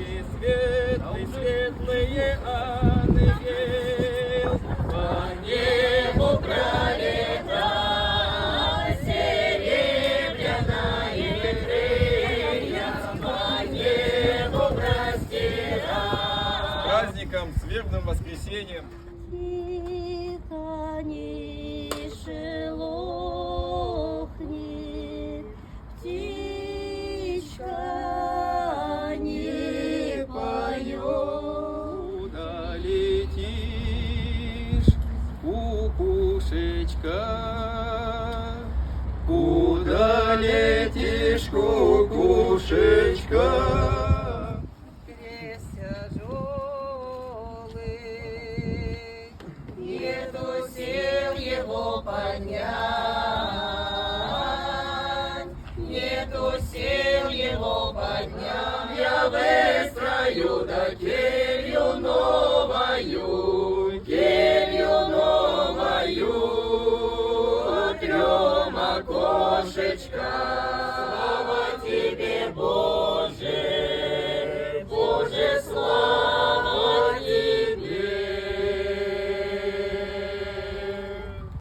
и светлый, светлые ангел по небу пролетает, серебряные крылья по небу простирает. С праздником, с верным воскресением! Тихо не шелохнет, птичка не поет. Куда летишь, кукушечка? Куда летишь, кукушечка? Крест тяжелый, нету сил его поднять, нету сил его поднять. Я выстрою до келью новую, трем окошечкам.